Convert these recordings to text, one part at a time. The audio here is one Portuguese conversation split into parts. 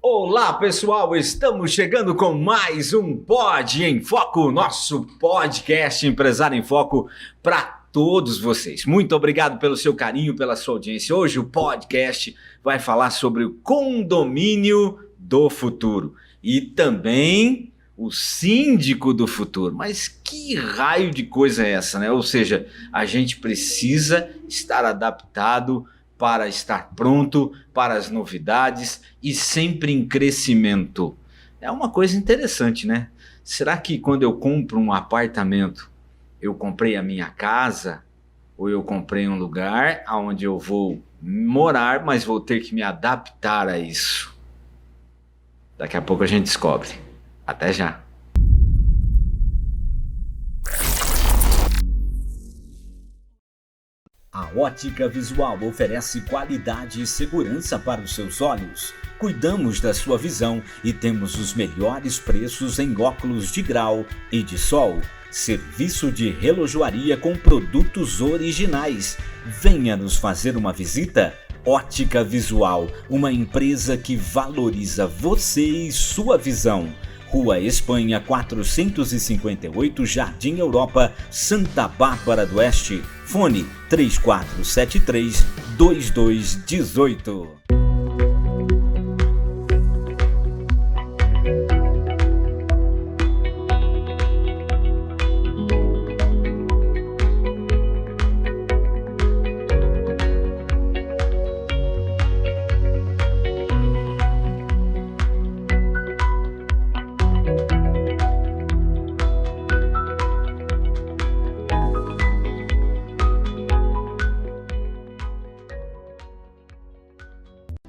Olá pessoal, estamos chegando com mais um Pod em Foco, nosso podcast Empresário em Foco para todos vocês. Muito obrigado pelo seu carinho, pela sua audiência. Hoje o podcast vai falar sobre o condomínio do futuro e também o síndico do futuro. Mas que raio de coisa é essa, né? Ou seja, a gente precisa estar adaptado para estar pronto para as novidades e sempre em crescimento. É uma coisa interessante, né? Será que quando eu compro um apartamento, eu comprei a minha casa ou eu comprei um lugar onde eu vou morar, mas vou ter que me adaptar a isso? Daqui a pouco a gente descobre. Até já! A Ótica Visual oferece qualidade e segurança para os seus olhos. Cuidamos da sua visão e temos os melhores preços em óculos de grau e de sol. Serviço de relojoaria com produtos originais. Venha nos fazer uma visita. Ótica Visual, uma empresa que valoriza você e sua visão. Rua Espanha 458, Jardim Europa, Santa Bárbara do Oeste. Fone 3473-2218.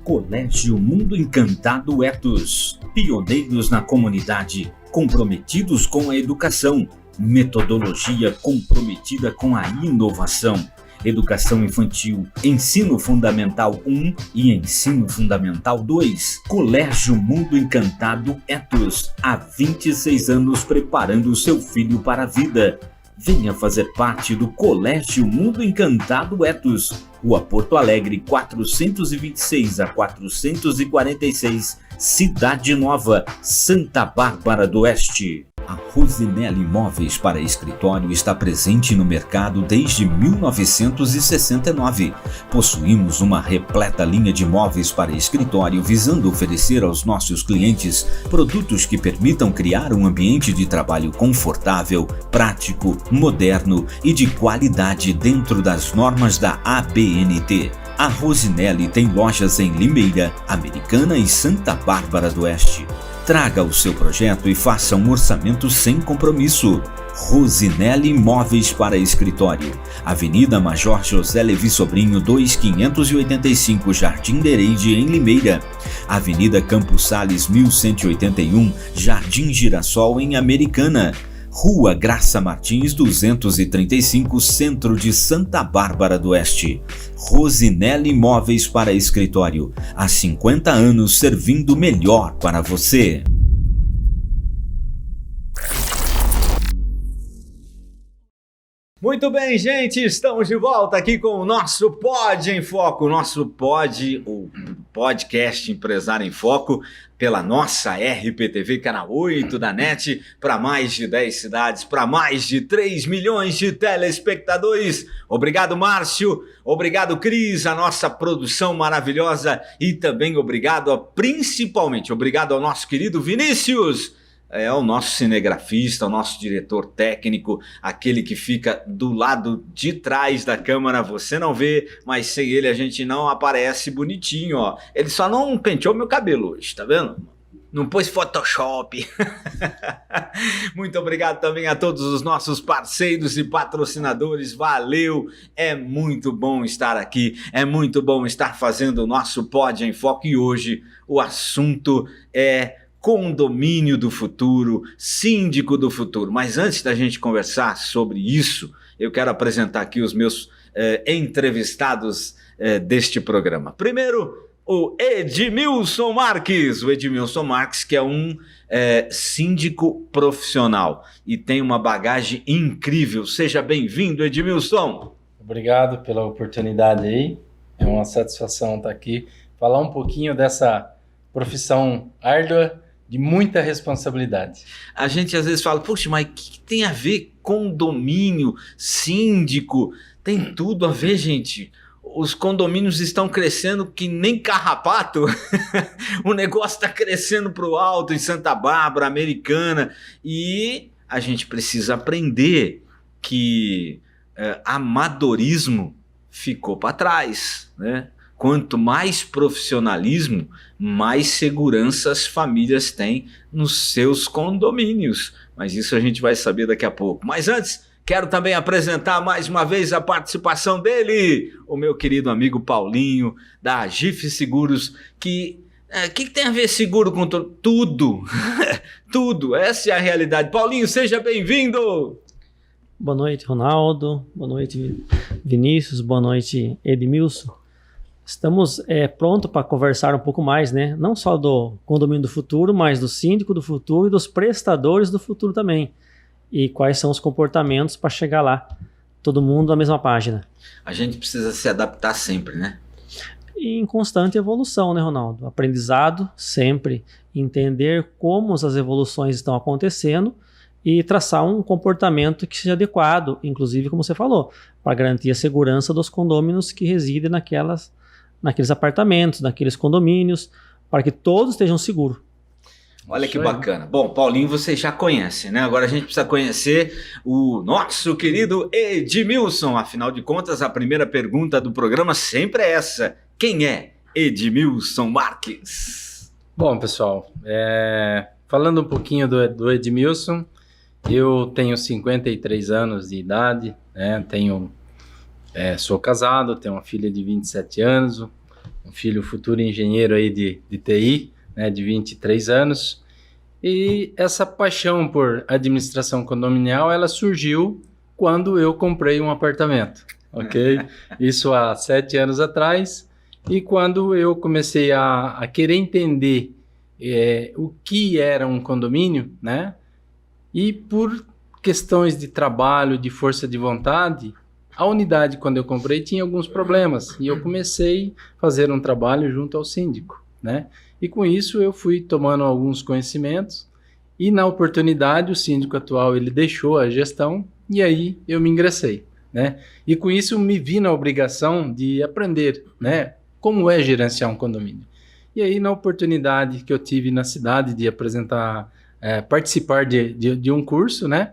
Colégio Mundo Encantado Etos, pioneiros na comunidade, comprometidos com a educação, metodologia comprometida com a inovação, educação infantil, ensino fundamental 1 e ensino fundamental 2. Colégio Mundo Encantado Etos, há 26 anos preparando seu filho para a vida. Venha fazer parte do Colégio Mundo Encantado Etos, Rua Porto Alegre, 426 a 446, Cidade Nova, Santa Bárbara do Oeste. A Rosinelli Móveis para Escritório está presente no mercado desde 1969. Possuímos uma repleta linha de móveis para escritório visando oferecer aos nossos clientes produtos que permitam criar um ambiente de trabalho confortável, prático, moderno e de qualidade dentro das normas da ABNT. A Rosinelli tem lojas em Limeira, Americana e Santa Bárbara do Oeste. Traga o seu projeto e faça um orçamento sem compromisso. Rosinelli Móveis para Escritório. Avenida Major José Levi Sobrinho 2585, Jardim Dereide, em Limeira. Avenida Campos Sales 1181, Jardim Girassol, em Americana. Rua Graça Martins 235, Centro de Santa Bárbara do Oeste. Rosinelli Móveis para Escritório. Há 50 anos servindo melhor para você. Muito bem, gente, estamos de volta aqui com o nosso Pod em Foco, o podcast Empresário em Foco, pela nossa RPTV Canal 8 da NET, para mais de 10 cidades, para mais de 3 milhões de telespectadores. Obrigado, Márcio, obrigado, Cris, a nossa produção maravilhosa e também principalmente obrigado ao nosso querido Vinícius. É o nosso cinegrafista, o nosso diretor técnico, aquele que fica do lado de trás da câmera, você não vê, mas sem ele a gente não aparece bonitinho, ó. Ele só não penteou meu cabelo hoje, tá vendo? Não pôs Photoshop. Muito obrigado também a todos os nossos parceiros e patrocinadores, valeu, é muito bom estar aqui, é muito bom estar fazendo o nosso Pod em Foco e hoje o assunto é condomínio do futuro, síndico do futuro. Mas antes da gente conversar sobre isso, eu quero apresentar aqui os meus entrevistados deste programa. Primeiro, o Edmilson Marques. O Edmilson Marques, que é um síndico profissional e tem uma bagagem incrível. Seja bem-vindo, Edmilson. Obrigado pela oportunidade aí. É uma satisfação estar aqui. Falar um pouquinho dessa profissão árdua, de muita responsabilidade. A gente às vezes fala, poxa, mas o que tem a ver condomínio, síndico? Tem tudo a ver, gente. Os condomínios estão crescendo que nem carrapato. O negócio está crescendo para o alto em Santa Bárbara, Americana. E a gente precisa aprender que amadorismo ficou para trás, né? Quanto mais profissionalismo, mais segurança as famílias têm nos seus condomínios. Mas isso a gente vai saber daqui a pouco. Mas antes, quero também apresentar mais uma vez a participação dele, o meu querido amigo Paulinho, da GIF Seguros, que tem a ver seguro com tudo? Tudo, essa é a realidade. Paulinho, seja bem-vindo! Boa noite, Ronaldo. Boa noite, Vinícius. Boa noite, Edmilson. Estamos prontos para conversar um pouco mais, né? Não só do condomínio do futuro, mas do síndico do futuro e dos prestadores do futuro também. E quais são os comportamentos para chegar lá. Todo mundo na mesma página. A gente precisa se adaptar sempre, né? E em constante evolução, né, Ronaldo? Aprendizado sempre. Entender como as evoluções estão acontecendo e traçar um comportamento que seja adequado, inclusive, como você falou, para garantir a segurança dos condôminos que residem naqueles apartamentos, naqueles condomínios, para que todos estejam seguros. Olha que bacana. Bom, Paulinho você já conhece, né? Agora a gente precisa conhecer o nosso querido Edmilson. Afinal de contas, a primeira pergunta do programa sempre é essa. Quem é Edmilson Marques? Bom, pessoal, falando um pouquinho do Edmilson, eu tenho 53 anos de idade, né? Sou casado, tenho uma filha de 27 anos, um filho futuro engenheiro aí de TI, né, de 23 anos. E essa paixão por administração condominial, ela surgiu quando eu comprei um apartamento, ok? Isso há 7 anos atrás. E quando eu comecei a querer entender o que era um condomínio, né? E por questões de trabalho, de força de vontade, a unidade, quando eu comprei, tinha alguns problemas e eu comecei a fazer um trabalho junto ao síndico, né? E com isso eu fui tomando alguns conhecimentos e na oportunidade o síndico atual ele deixou a gestão e aí eu me ingressei, né? E com isso eu me vi na obrigação de aprender, né? Como é gerenciar um condomínio. E aí na oportunidade que eu tive na cidade de participar de um curso, né?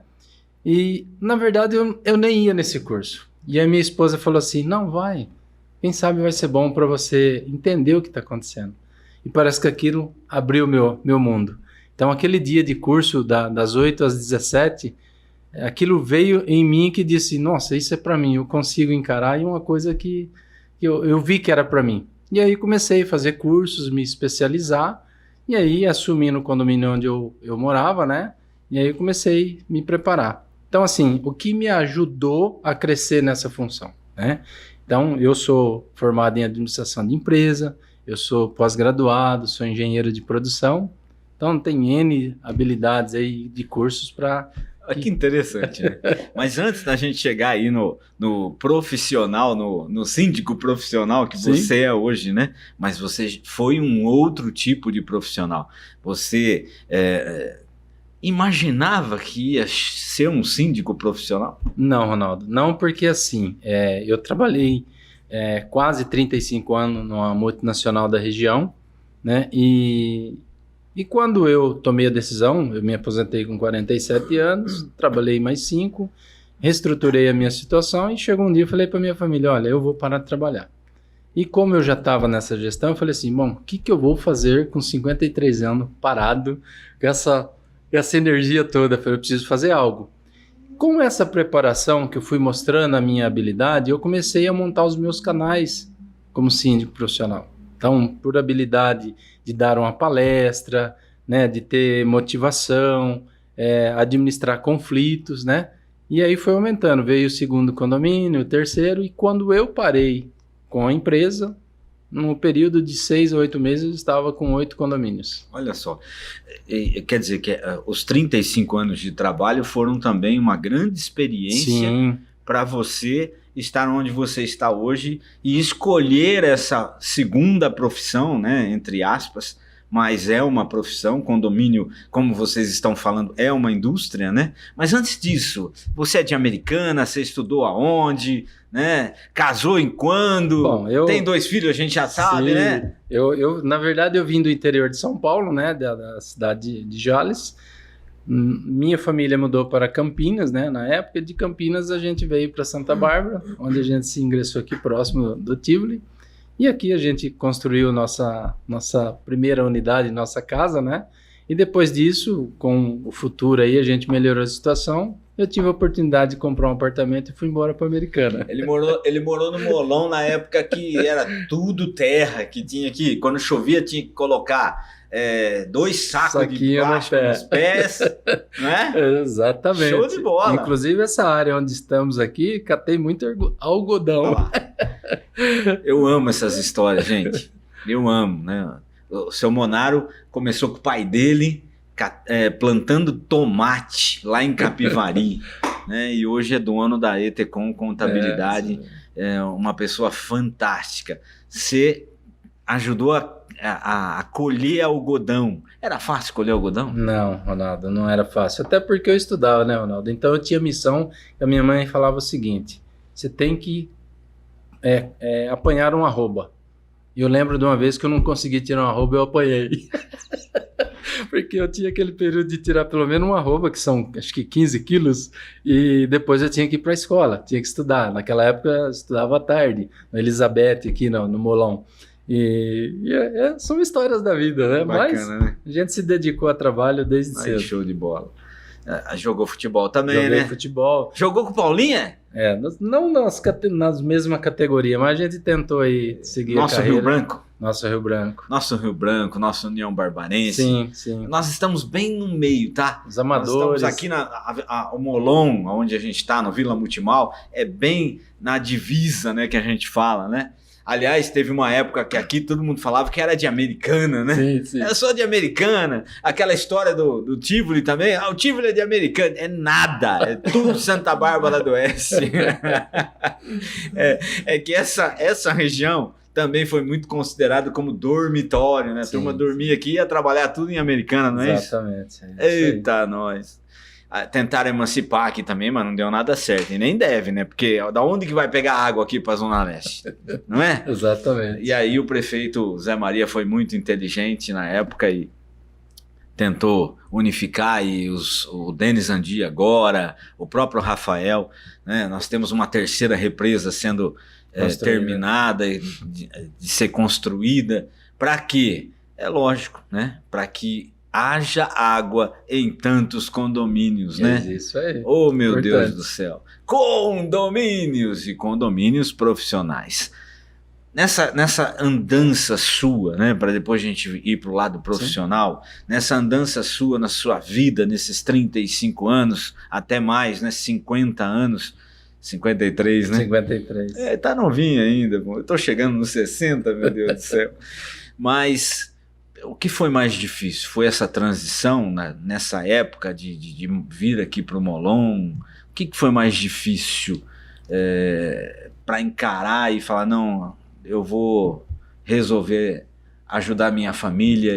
E na verdade eu nem ia nesse curso. E a minha esposa falou assim, não, vai, quem sabe vai ser bom para você entender o que está acontecendo. E parece que aquilo abriu meu mundo. Então aquele dia de curso das 8 às 17, aquilo veio em mim que disse, nossa, isso é para mim, eu consigo encarar, e uma coisa que eu vi que era para mim. E aí comecei a fazer cursos, me especializar, e aí assumi no condomínio onde eu morava, né? E aí eu comecei a me preparar. Então, assim, o que me ajudou a crescer nessa função, né? Então, eu sou formado em administração de empresa, eu sou pós-graduado, sou engenheiro de produção, então tem N habilidades aí de cursos para... Que interessante, né? Mas antes da gente chegar aí no profissional, no síndico profissional que você é hoje, né? Mas você foi um outro tipo de profissional. Você... imaginava que ia ser um síndico profissional? Não, Ronaldo, não, porque assim, eu trabalhei quase 35 anos numa multinacional da região, né, e quando eu tomei a decisão, eu me aposentei com 47 anos, trabalhei mais 5, reestruturei a minha situação e chegou um dia e falei para minha família, olha, eu vou parar de trabalhar. E como eu já estava nessa gestão, eu falei assim, bom, o que eu vou fazer com 53 anos parado, com essa energia toda? Eu preciso fazer algo. Com essa preparação que eu fui mostrando a minha habilidade, eu comecei a montar os meus canais como síndico profissional. Então, por habilidade de dar uma palestra, né, de ter motivação, administrar conflitos, né? E aí foi aumentando. Veio o segundo condomínio, o terceiro, e quando eu parei com a empresa, no período de 6 a 8 meses, eu estava com 8 condomínios. Olha só, quer dizer que os 35 anos de trabalho foram também uma grande experiência para você estar onde você está hoje e escolher essa segunda profissão, né, entre aspas, mas é uma profissão, condomínio, como vocês estão falando, é uma indústria, né? Mas antes disso, você é de Americana, você estudou aonde, né? Casou em quando? Bom, Tem 2 filhos, a gente já sabe, sim, né? Na verdade, eu vim do interior de São Paulo, né, da cidade de Jales. Minha família mudou para Campinas, né? Na época de Campinas, a gente veio para Santa Bárbara, onde a gente se ingressou aqui próximo do Tivoli. E aqui a gente construiu nossa primeira unidade, nossa casa, né? E depois disso, com o futuro aí, a gente melhorou a situação. Eu tive a oportunidade de comprar um apartamento e fui embora para Americana. Ele morou no Molon na época que era tudo terra, que tinha que, quando chovia, tinha que colocar 2 sacos de plástico nos pés, né? Exatamente. Show de bola. Inclusive, essa área onde estamos aqui, catei muito algodão. Eu amo essas histórias, gente. Eu amo, né? O seu Monaro começou com o pai dele plantando tomate lá em Capivari, né? E hoje é dono da Etecom Contabilidade, uma pessoa fantástica. Você ajudou a colher algodão. Era fácil colher algodão? Não, Ronaldo, não era fácil. Até porque eu estudava, né, Ronaldo? Então eu tinha missão. A minha mãe falava o seguinte: você tem que apanhar um arroba. E eu lembro de uma vez que eu não consegui tirar um arroba, eu apanhei. Porque eu tinha aquele período de tirar pelo menos um arroba, que são acho que 15 quilos, e depois eu tinha que ir para a escola, tinha que estudar. Naquela época eu estudava à tarde, na Elizabeth, aqui no Molon. São histórias da vida, né? Bacana, mas né? a gente se dedicou a trabalho desde cedo. Show de bola. Jogou futebol também, Joguei né? futebol. Jogou com o Paulinha? Não nas mesmas categorias, mas a gente tentou aí seguir a carreira. Rio Branco. Nosso Rio Branco. Nosso Rio Branco, nossa União Barbarense. Sim, sim. Nós estamos bem no meio, tá? Os amadores. Nós estamos aqui o Molon, onde a gente está, no Vila Multimal, é bem na divisa, né, que a gente fala, né? Aliás, teve uma época que aqui todo mundo falava que era de Americana, né? Sim, sim. Eu sou de Americana. Aquela história do Tivoli também. O Tivoli é de Americana. É nada. É tudo Santa Bárbara do Oeste. É que essa região também foi muito considerada como dormitório, né? A turma dormia aqui e ia trabalhar tudo em Americana, não é isso? Exatamente. Eita, nós. Tentaram emancipar aqui também, mas não deu nada certo. E nem deve, né? Porque da onde que vai pegar água aqui para a Zona Leste? Não é? Exatamente. E aí o prefeito Zé Maria foi muito inteligente na época e tentou unificar, e o Denis Andi agora, o próprio Rafael, né? Nós temos uma terceira represa sendo terminada, de ser construída. Para quê? É lógico, né? Para que haja água em tantos condomínios, né? Isso aí. Oh, meu Deus do céu. Condomínios e condomínios profissionais. Nessa andança sua, né, para depois a gente ir para o lado profissional, nessa andança sua, na sua vida, nesses 35 anos, até mais, né, 50 anos, 53, né? 53. Tá novinho ainda, eu tô chegando nos 60, meu Deus do céu. Mas o que foi mais difícil? Foi essa transição nessa época de vir aqui para o Molon? O que foi mais difícil para encarar e falar, não, eu vou resolver ajudar minha família?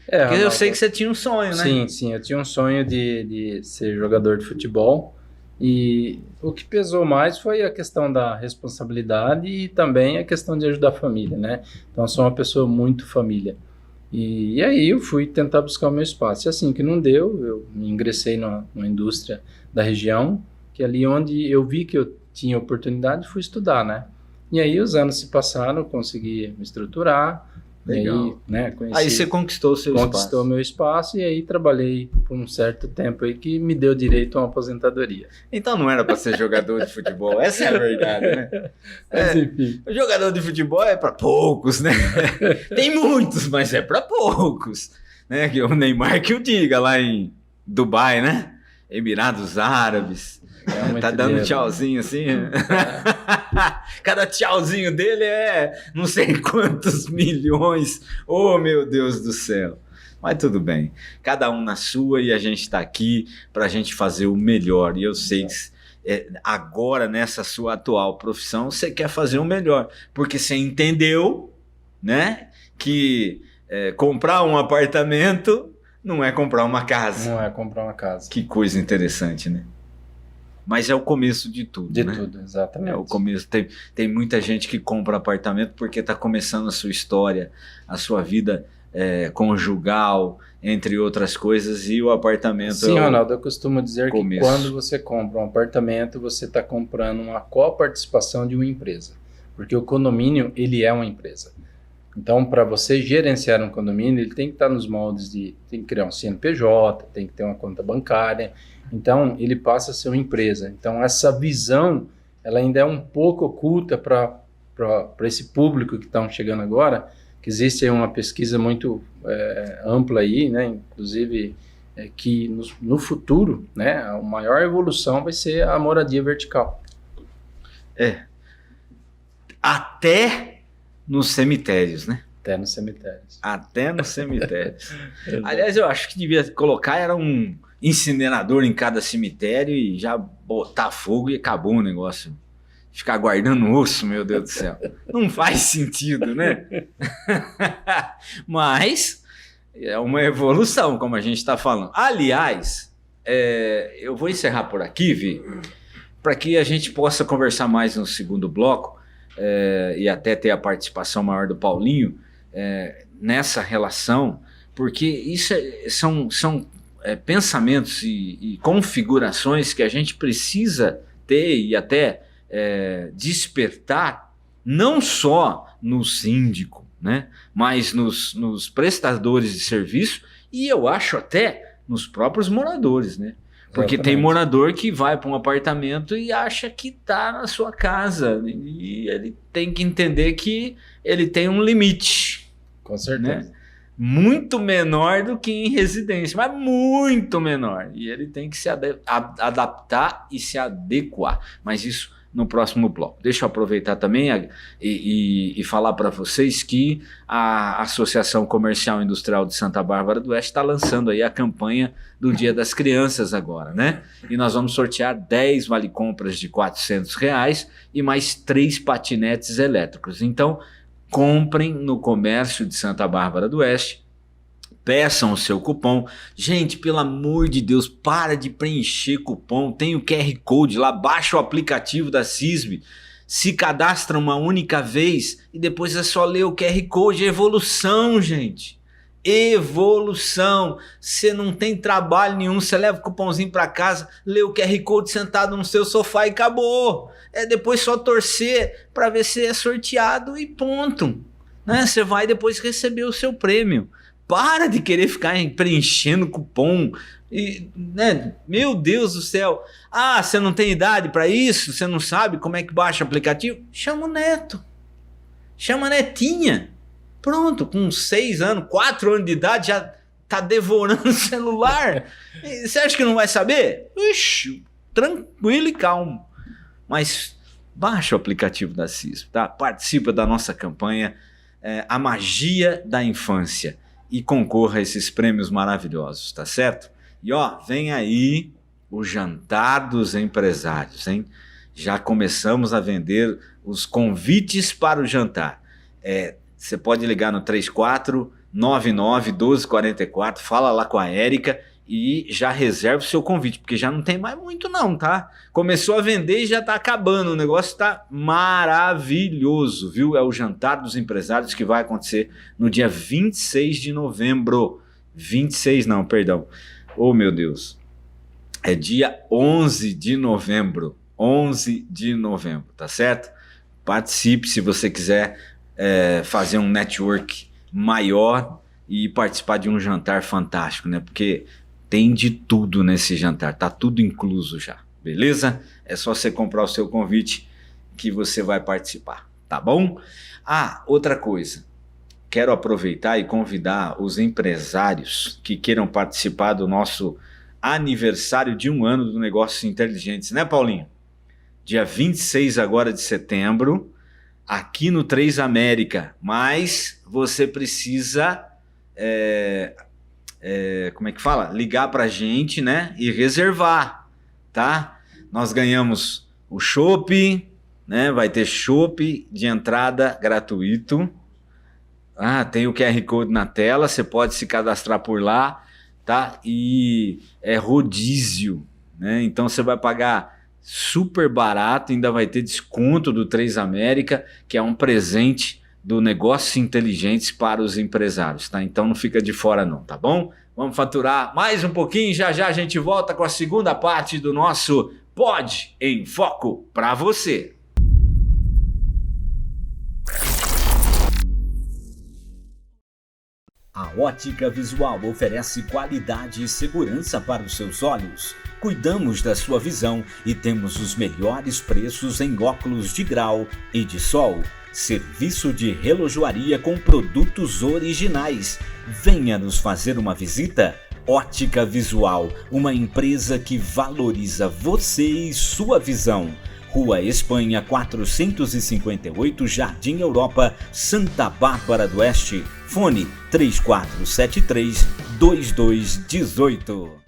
Porque eu sei que você tinha um sonho, né? Sim, eu tinha um sonho de ser jogador de futebol, e o que pesou mais foi a questão da responsabilidade e também a questão de ajudar a família, né? Então eu sou uma pessoa muito família. E aí eu fui tentar buscar o meu espaço. E assim que não deu, eu ingressei numa indústria da região, que ali onde eu vi que eu tinha oportunidade, fui estudar, né? E aí os anos se passaram, eu consegui me estruturar. Legal. Aí, né, aí você conquistou o seu espaço. Conquistou meu espaço, e aí trabalhei por um certo tempo aí que me deu direito a uma aposentadoria. Então não era para ser jogador de futebol, essa é a verdade, né? Mas enfim. O jogador de futebol é para poucos, né? Tem muitos, mas é para poucos, né? Que o Neymar que o diga lá em Dubai, né? Emirados Árabes. Tá dando dinheiro, tchauzinho assim. Cada tchauzinho dele é não sei quantos milhões. Oh, meu Deus do céu. Mas tudo bem. Cada um na sua, e a gente tá aqui pra gente fazer o melhor. E eu sei que agora, nessa sua atual profissão, você quer fazer o melhor. Porque você entendeu, né, que comprar um apartamento não é comprar uma casa. Não é comprar uma casa. Que coisa interessante, né? Mas é o começo de tudo, De né? tudo, exatamente. É o começo. Tem muita gente que compra apartamento porque está começando a sua história, a sua vida conjugal, entre outras coisas, e o apartamento Sim, Ronaldo, eu costumo dizer começo. que quando você compra um apartamento, você está comprando uma coparticipação de uma empresa. Porque o condomínio, ele é uma empresa. Então, para você gerenciar um condomínio, ele tem que estar nos moldes tem que criar um CNPJ, tem que ter uma conta bancária. Então, ele passa a ser uma empresa. Então, essa visão, ela ainda é um pouco oculta para esse público que estão chegando agora, que existe aí uma pesquisa muito ampla aí, né? Inclusive, que no futuro, né, a maior evolução vai ser a moradia vertical. Até nos cemitérios, né? Até nos cemitérios. Até nos cemitérios. Aliás, eu acho que devia colocar era um incinerador em cada cemitério e já botar fogo e acabou o negócio. Ficar guardando osso, meu Deus do céu. Não faz sentido, né? Mas é uma evolução, como a gente está falando. Aliás, eu vou encerrar por aqui, Vi, para que a gente possa conversar mais no segundo bloco e até ter a participação maior do Paulinho nessa relação, porque isso são pensamentos e configurações que a gente precisa ter e até despertar, não só no síndico, né, mas nos prestadores de serviço e eu acho até nos próprios moradores, né? Porque Exatamente. tem morador que vai para um apartamento e acha que está na sua casa e ele tem que entender que ele tem um limite. Com certeza. Né? Muito menor do que em residência, mas muito menor. E ele tem que se adaptar e se adequar. Mas isso no próximo bloco. Deixa eu aproveitar também e falar para vocês que a Associação Comercial e Industrial de Santa Bárbara do Oeste está lançando aí a campanha do Dia das Crianças agora, né? E nós vamos sortear 10 vale-compras de R$400 e mais 3 patinetes elétricos. Então, comprem no comércio de Santa Bárbara do Oeste, peçam o seu cupom. Gente, pelo amor de Deus, para de preencher cupom, tem o QR Code lá, baixa o aplicativo da CISB, se cadastra uma única vez e depois é só ler o QR Code. Evolução, gente. Evolução. Você não tem trabalho nenhum, você leva o cupomzinho para casa, lê o QR Code sentado no seu sofá e acabou. Depois só torcer para ver se é sorteado e ponto. Né? Você vai depois receber o seu prêmio. Para de querer ficar preenchendo cupom. Né? Meu Deus do céu. Ah, você não tem idade para isso? Você não sabe como é que baixa o aplicativo? Chama o neto. Chama a netinha. Pronto, com 6 anos, 4 anos de idade, já tá devorando o celular. Você acha que não vai saber? Ixi, tranquilo e calmo. Mas baixa o aplicativo da CISP, tá? Participa da nossa campanha A Magia da Infância e concorra a esses prêmios maravilhosos, tá certo? E ó, vem aí o Jantar dos Empresários, hein? Já começamos a vender os convites para o jantar. Você pode ligar no 3499-1244, fala lá com a Érica e já reserva o seu convite, porque já não tem mais muito não, tá? Começou a vender e já tá acabando, o negócio tá maravilhoso, viu? É o Jantar dos Empresários que vai acontecer no dia 26 de novembro. 26 não, perdão. Oh, meu Deus. É dia 11 de novembro. 11 de novembro, tá certo? Participe se você quiser fazer um network maior e participar de um jantar fantástico, né? Porque tem de tudo nesse jantar, tá tudo incluso já, beleza? É só você comprar o seu convite que você vai participar, tá bom? Ah, outra coisa, quero aproveitar e convidar os empresários que queiram participar do nosso aniversário de 1 ano do Negócios Inteligentes, né, Paulinho? Dia 26 agora de setembro, aqui no 3 América, mas você precisa... como é que fala? Ligar pra gente, né? E reservar, tá? Nós ganhamos o chopp, né? Vai ter chopp de entrada gratuito. Tem o QR Code na tela, você pode se cadastrar por lá, tá? E é rodízio, né? Então você vai pagar super barato, ainda vai ter desconto do 3 América, que é um presente do Negócios Inteligentes para os empresários, tá? Então não fica de fora não, tá bom? Vamos faturar mais um pouquinho, já a gente volta com a segunda parte do nosso Pod em Foco para você. A Ótica Visual oferece qualidade e segurança para os seus olhos. Cuidamos da sua visão e temos os melhores preços em óculos de grau e de sol. Serviço de relojoaria com produtos originais. Venha nos fazer uma visita. Ótica Visual, uma empresa que valoriza você e sua visão. Rua Espanha 458, Jardim Europa, Santa Bárbara do Oeste. Fone 3473-2218.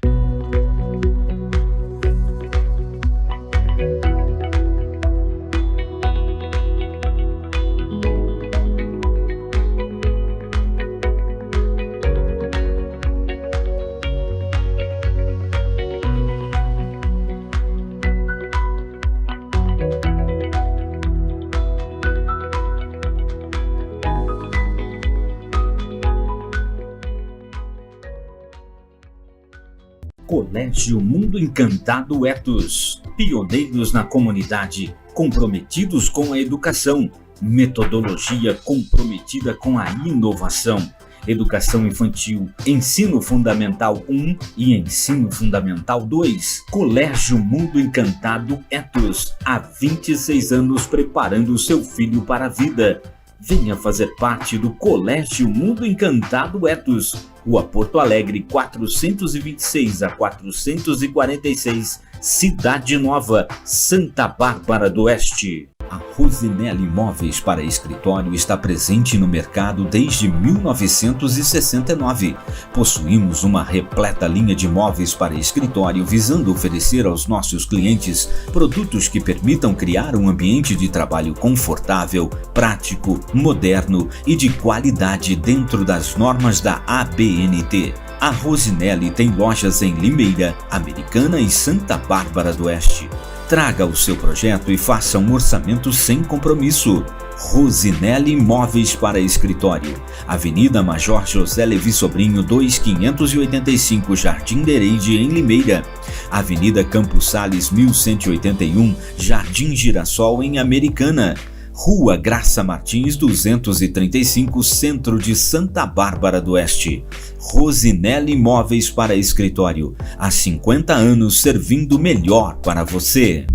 Colégio Mundo Encantado Etos, pioneiros na comunidade, comprometidos com a educação, metodologia comprometida com a inovação, educação infantil, ensino fundamental 1 e ensino fundamental 2. Colégio Mundo Encantado Etos, há 26 anos preparando seu filho para a vida. Venha fazer parte do Colégio Mundo Encantado Etos, Rua Porto Alegre 426 a 446, Cidade Nova, Santa Bárbara do Oeste. A Rosinelli Móveis para Escritório está presente no mercado desde 1969. Possuímos uma repleta linha de móveis para escritório visando oferecer aos nossos clientes produtos que permitam criar um ambiente de trabalho confortável, prático, moderno e de qualidade dentro das normas da ABNT. A Rosinelli tem lojas em Limeira, Americana e Santa Bárbara do Oeste. Traga o seu projeto e faça um orçamento sem compromisso. Rosinelli Móveis para Escritório, Avenida Major José Levi Sobrinho 2585, Jardim Dereide, em Limeira. Avenida Campos Sales 1181, Jardim Girassol, em Americana. Rua Graça Martins 235, Centro de Santa Bárbara do Oeste. Rosinelli Móveis para Escritório, há 50 anos servindo melhor para você.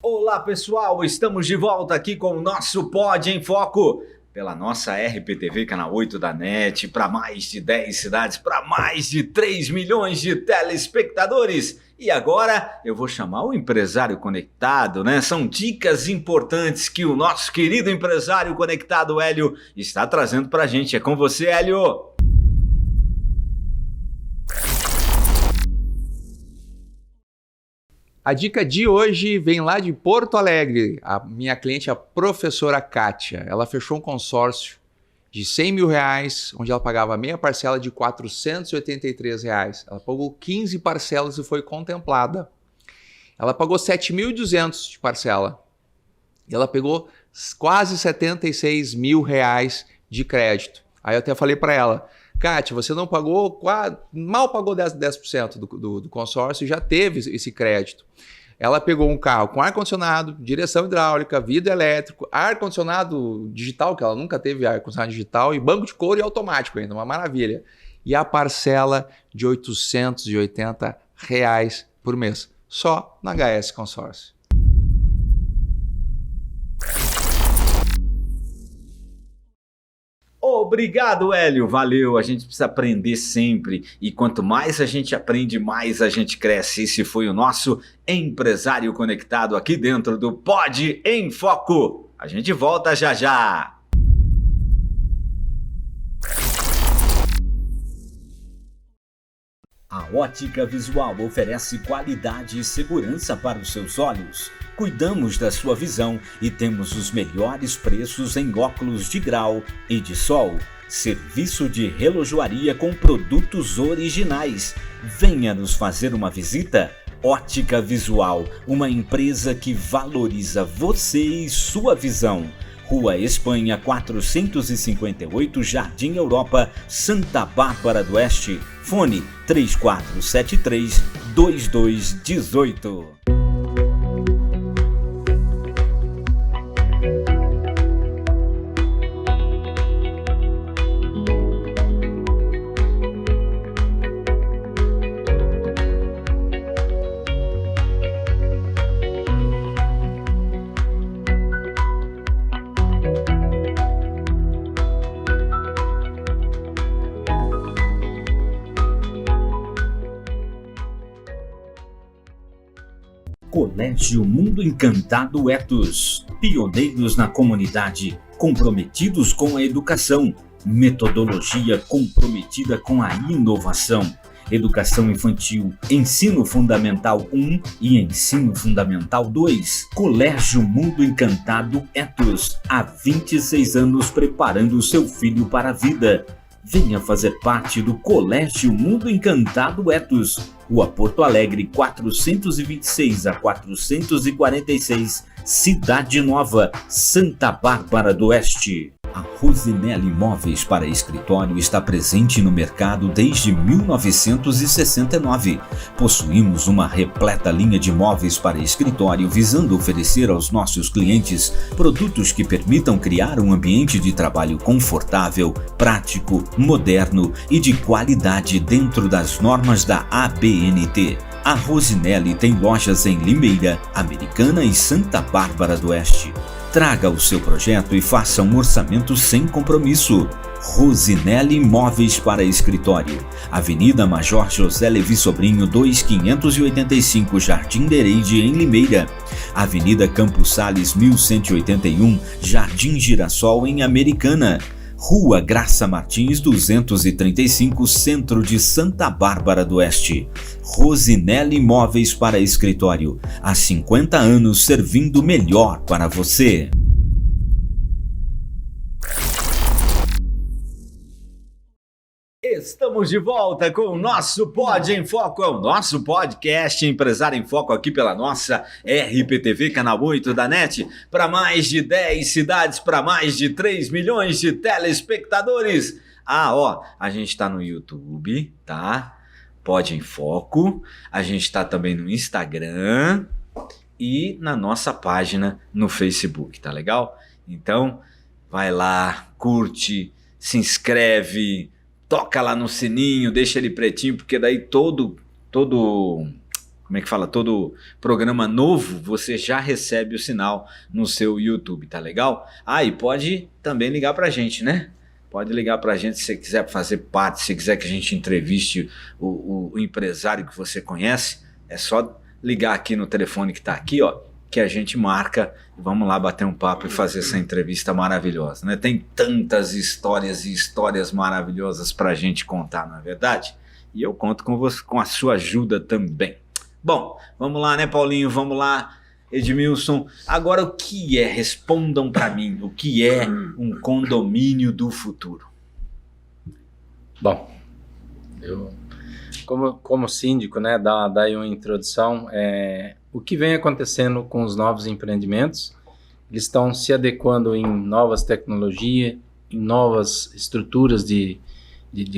Olá pessoal, estamos de volta aqui com o nosso Pod em Foco pela nossa RPTV Canal 8 da NET, para mais de 10 cidades, para mais de 3 milhões de telespectadores. E agora eu vou chamar o empresário conectado, né? São dicas importantes que o nosso querido empresário conectado Hélio está trazendo para a gente. É com você, Hélio! A dica de hoje vem lá de Porto Alegre. A minha cliente, a professora Kátia, ela fechou um consórcio de R$100 mil, onde ela pagava meia parcela de R$483. Ela pagou 15 parcelas e foi contemplada. Ela pagou R$7.200 de parcela. E ela pegou quase R$76 mil de crédito. Aí eu até falei para ela, Kátia, você não pagou, mal pagou 10% do consórcio e já teve esse crédito. Ela pegou um carro com ar-condicionado, direção hidráulica, vidro elétrico, ar-condicionado digital, que ela nunca teve ar-condicionado digital, e banco de couro e automático ainda, uma maravilha. E a parcela de R$880 por mês, só na HS Consórcio. Obrigado, Hélio. Valeu. A gente precisa aprender sempre. E quanto mais a gente aprende, mais a gente cresce. Esse foi o nosso empresário conectado aqui dentro do Pod em Foco. A gente volta já já. A Ótica Visual oferece qualidade e segurança para os seus olhos. cuidamos da sua visão e temos os melhores preços em óculos de grau e de sol. Serviço de relojoaria com produtos originais. Venha nos fazer uma visita. Ótica Visual, uma empresa que valoriza você e sua visão. Rua Espanha 458, Jardim Europa, Santa Bárbara do Oeste. Fone 3473-2218. Colégio Mundo Encantado Etos, pioneiros na comunidade, comprometidos com a educação, metodologia comprometida com a inovação, educação infantil, ensino fundamental 1 e ensino fundamental 2. Colégio Mundo Encantado Etos, há 26 anos preparando o seu filho para a vida. Venha fazer parte do Colégio Mundo Encantado Etos, Rua Porto Alegre 426 a 446, Cidade Nova, Santa Bárbara do Oeste. A Rosinelli Móveis para Escritório está presente no mercado desde 1969. Possuímos uma repleta linha de móveis para escritório visando oferecer aos nossos clientes produtos que permitam criar um ambiente de trabalho confortável, prático, moderno e de qualidade dentro das normas da ABNT. A Rosinelli tem lojas em Limeira, Americana e Santa Bárbara do Oeste. Traga o seu projeto e faça um orçamento sem compromisso. Rosinelli Móveis para Escritório, Avenida Major José Levi Sobrinho 2585, Jardim Dereide, em Limeira. Avenida Campos Sales 1181, Jardim Girassol, em Americana. Rua Graça Martins 235, Centro de Santa Bárbara do Oeste. Rosinelli Móveis para Escritório, há 50 anos servindo melhor para você. Estamos de volta com o nosso Pod em Foco, é o nosso podcast Empresário em Foco aqui pela nossa RPTV, canal 8 da NET, para mais de 10 cidades, para mais de 3 milhões de telespectadores. A gente está no YouTube, tá? Pod em Foco, a gente está também no Instagram e na nossa página no Facebook, tá legal? Então, vai lá, curte, se inscreve, toca lá no sininho, deixa ele pretinho, porque daí todo programa novo você já recebe o sinal no seu YouTube, tá legal? E pode também ligar pra gente, né? Pode ligar pra gente se você quiser fazer parte, se quiser que a gente entreviste o empresário que você conhece, é só ligar aqui no telefone que tá aqui, ó, que a gente marca e vamos lá bater um papo e fazer essa entrevista maravilhosa, né? Tem tantas histórias e histórias maravilhosas pra gente contar, não é verdade? E eu conto com você, com a sua ajuda também. Bom, vamos lá, né, Paulinho? Vamos lá, Edmilson. Agora, o que é? Respondam pra mim. O que é um condomínio do futuro? Bom, eu como síndico, né, dar aí uma introdução, o que vem acontecendo com os novos empreendimentos, eles estão se adequando em novas tecnologias, em novas estruturas de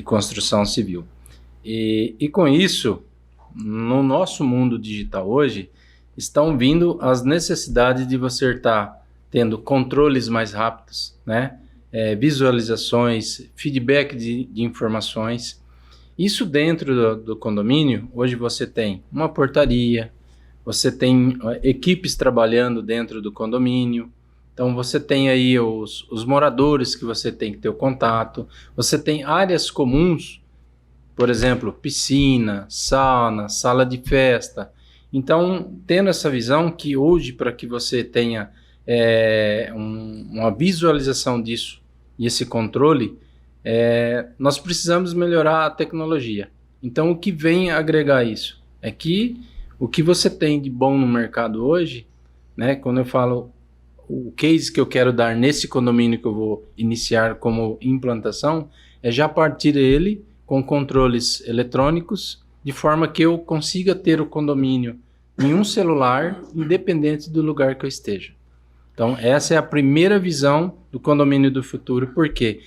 construção civil. E com isso, no nosso mundo digital hoje, estão vindo as necessidades de você estar tendo controles mais rápidos, né? Visualizações, feedback de informações. Isso dentro do condomínio, hoje você tem uma portaria, você tem equipes trabalhando dentro do condomínio, então você tem aí os moradores que você tem que ter o contato, você tem áreas comuns, por exemplo, piscina, sauna, sala de festa. Então, tendo essa visão que hoje, para que você tenha uma visualização disso e esse controle, nós precisamos melhorar a tecnologia. Então, o que vem agregar isso? É que o que você tem de bom no mercado hoje, né? Quando eu falo o case que eu quero dar nesse condomínio que eu vou iniciar como implantação, é já partir ele com controles eletrônicos, de forma que eu consiga ter o condomínio em um celular, independente do lugar que eu esteja. Então, essa é a primeira visão do condomínio do futuro, porque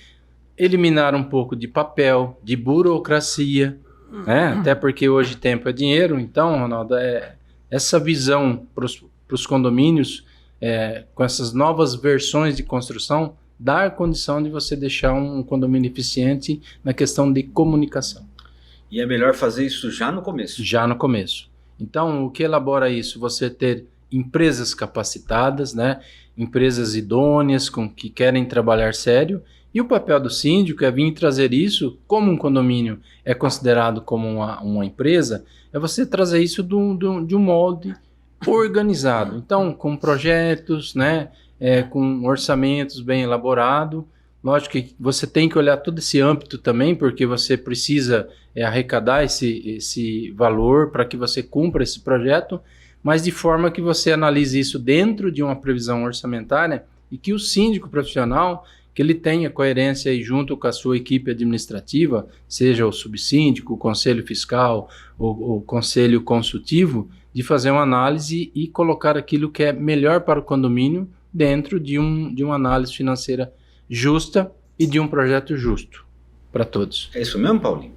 eliminar um pouco de papel, de burocracia, né? Até porque hoje tempo é dinheiro. Então, Ronaldo, essa visão para os condomínios, com essas novas versões de construção, dá condição de você deixar um condomínio eficiente na questão de comunicação. E é melhor fazer isso já no começo. Já no começo. Então, o que elabora isso? Você ter empresas capacitadas, né? Empresas idôneas que querem trabalhar sério. E o papel do síndico é vir trazer isso, como um condomínio é considerado como uma empresa, é você trazer isso de um molde organizado. Então, com projetos, né? Com orçamentos bem elaborados. Lógico que você tem que olhar todo esse âmbito também, porque você precisa arrecadar esse valor para que você cumpra esse projeto, mas de forma que você analise isso dentro de uma previsão orçamentária e que o síndico profissional, que ele tenha coerência aí junto com a sua equipe administrativa, seja o subsíndico, o conselho fiscal, o conselho consultivo, de fazer uma análise e colocar aquilo que é melhor para o condomínio dentro de uma análise financeira justa e de um projeto justo para todos. É isso mesmo, Paulinho?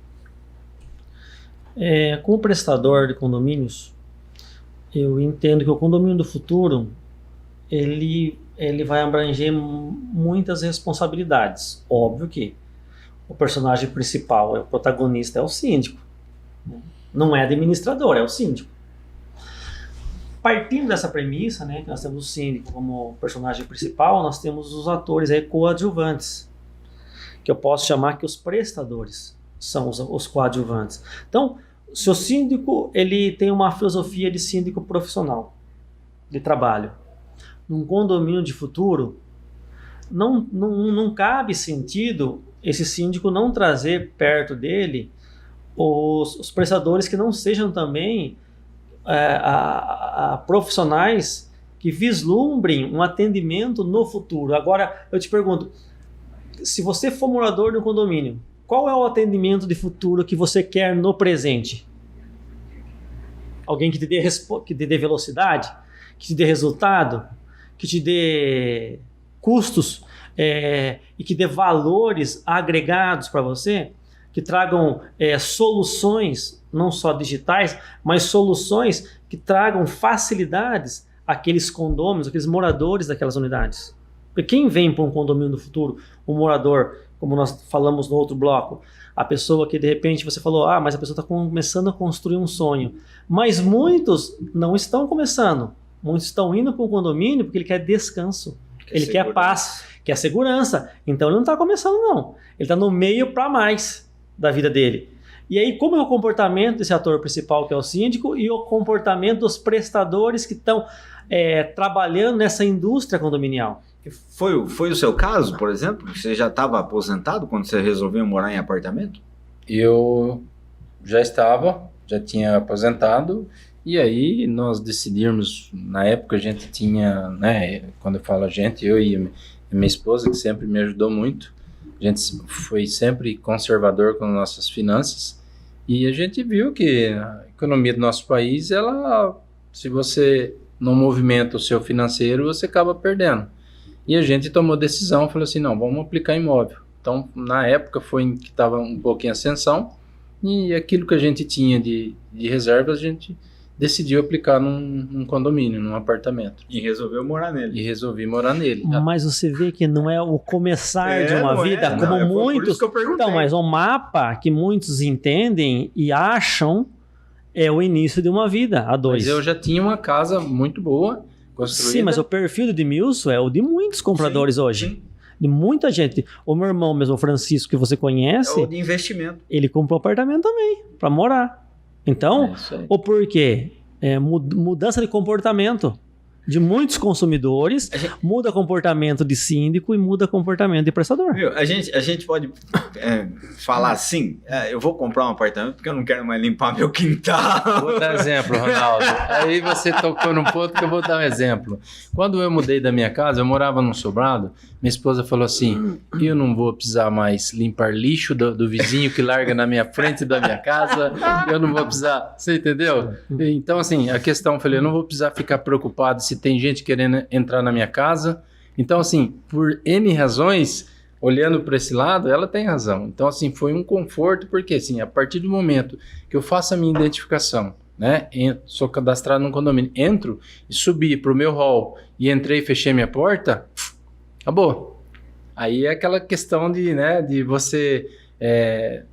Como prestador de condomínios, eu entendo que o condomínio do futuro ele vai abranger muitas responsabilidades. Óbvio que o personagem principal, o protagonista, é o síndico. Não é administrador, é o síndico. Partindo dessa premissa, né, que nós temos o síndico como personagem principal, nós temos os atores aí coadjuvantes, que eu posso chamar que os prestadores são os coadjuvantes. Então, se o síndico ele tem uma filosofia de síndico profissional, de trabalho, num condomínio de futuro, não cabe sentido esse síndico não trazer perto dele os prestadores que não sejam também profissionais que vislumbrem um atendimento no futuro. Agora, eu te pergunto, se você for morador de um condomínio, qual é o atendimento de futuro que você quer no presente? Alguém que te dê velocidade, que te dê resultado, que te dê custos e que dê valores agregados para você, que tragam soluções, não só digitais, mas soluções que tragam facilidades àqueles condôminos, àqueles moradores daquelas unidades. Porque quem vem para um condomínio do futuro, um morador, como nós falamos no outro bloco, a pessoa que de repente você falou, mas a pessoa está começando a construir um sonho. Mas muitos não estão começando. Muitos estão indo para um condomínio porque ele quer descanso, ele quer paz, quer segurança. Então ele não está começando não. Ele está no meio para mais da vida dele. E aí, como é o comportamento desse ator principal, que é o síndico, e o comportamento dos prestadores que estão trabalhando nessa indústria condominial? Foi o seu caso, por exemplo? Você já estava aposentado quando você resolveu morar em apartamento? Eu já tinha aposentado, e aí nós decidimos, na época a gente tinha, né, quando eu falo a gente, eu e minha esposa, que sempre me ajudou muito, a gente foi sempre conservador com nossas finanças, e a gente viu que a economia do nosso país, se você não movimenta o seu financeiro, você acaba perdendo. E a gente tomou decisão, falou assim, não, vamos aplicar imóvel. Então, na época foi que estava um pouco em ascensão, e aquilo que a gente tinha de reserva, a gente decidiu aplicar num condomínio, num apartamento. E resolveu morar nele. E resolvi morar nele. Mas você vê que não é o começar de uma vida, como muitos... Por isso que eu perguntei. Então, mas o mapa que muitos entendem e acham é o início de uma vida, a dois. Mas eu já tinha uma casa muito boa, construída. Sim, mas o perfil do Edmilson é o de muitos compradores hoje. Sim. De muita gente. O meu irmão mesmo, o Francisco, que você conhece... É o de investimento. Ele comprou apartamento também, para morar. Então, o porquê? Mudança de comportamento. de muitos consumidores, muda comportamento de síndico e muda comportamento de prestador. Viu? A gente pode falar assim, eu vou comprar um apartamento porque eu não quero mais limpar meu quintal. Vou dar exemplo, Ronaldo. Aí você tocou num ponto que eu vou dar um exemplo. Quando eu mudei da minha casa, eu morava num sobrado, minha esposa falou assim, eu não vou precisar mais limpar lixo do vizinho que larga na minha frente da minha casa, eu não vou precisar, você entendeu? Então, assim, a questão, eu falei, eu não vou precisar ficar preocupado se tem gente querendo entrar na minha casa. Então, assim, por N razões, olhando para esse lado, ela tem razão. Então, assim, foi um conforto, porque, assim, a partir do momento que eu faço a minha identificação, né, sou cadastrado num condomínio, entro e subi para o meu hall e entrei e fechei minha porta, acabou. Aí é aquela questão de, né, de você...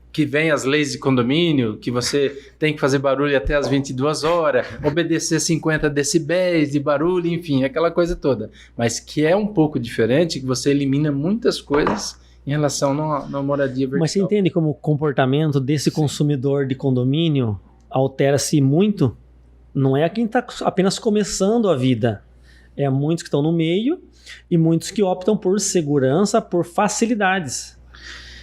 que vem as leis de condomínio, que você tem que fazer barulho até as 22 horas, obedecer 50 decibéis de barulho, enfim, aquela coisa toda. Mas que é um pouco diferente, que você elimina muitas coisas em relação na moradia vertical. Mas você entende como o comportamento desse consumidor de condomínio altera-se muito? Não é quem está apenas começando a vida. É muitos que estão no meio e muitos que optam por segurança, por facilidades.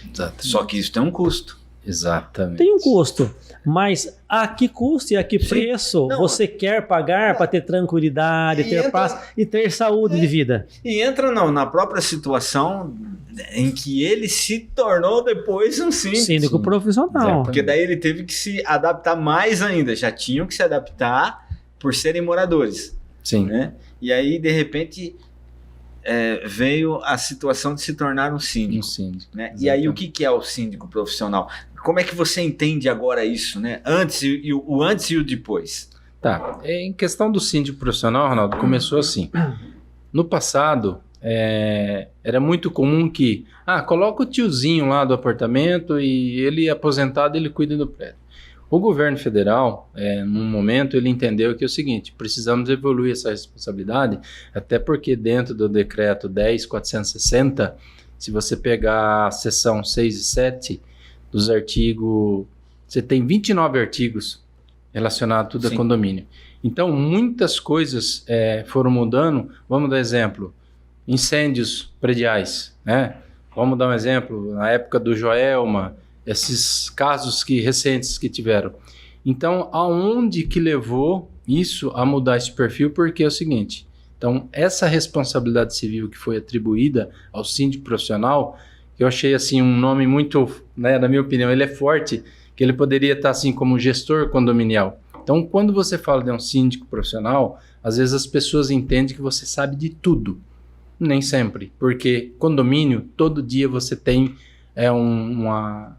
Exatamente. Só que isso tem um custo. Exatamente. Tem um custo, mas a que custo e a que preço você quer pagar para ter tranquilidade, ter paz e ter saúde de vida? E entra na própria situação em que ele se tornou depois um síndico profissional. Exatamente. Porque daí ele teve que se adaptar mais ainda. Já tinham que se adaptar por serem moradores. Sim. Né? E aí, de repente, veio a situação de se tornar um síndico. Um síndico. Né? E aí, o que é o síndico profissional? Como é que você entende agora isso, né? O antes e o depois? Tá. Em questão do síndico profissional, Ronaldo, começou assim. No passado, era muito comum que, coloca o tiozinho lá do apartamento e ele aposentado, ele cuida do prédio. O governo federal, num momento, ele entendeu que é o seguinte, precisamos evoluir essa responsabilidade, até porque dentro do decreto 10.460, se você pegar a seção 6 e 7 dos artigos, você tem 29 artigos relacionados tudo a condomínio. Então, muitas coisas foram mudando. Vamos dar exemplo, incêndios prediais, né? Vamos dar um exemplo, na época do Joelma, esses casos recentes que tiveram. Então, aonde que levou isso a mudar esse perfil? Porque é o seguinte, então, essa responsabilidade civil que foi atribuída ao síndico profissional, eu achei assim um nome muito, né, na minha opinião, ele é forte, que ele poderia estar assim como gestor condominial. Então, quando você fala de um síndico profissional, às vezes as pessoas entendem que você sabe de tudo. Nem sempre, porque condomínio, todo dia você tem uma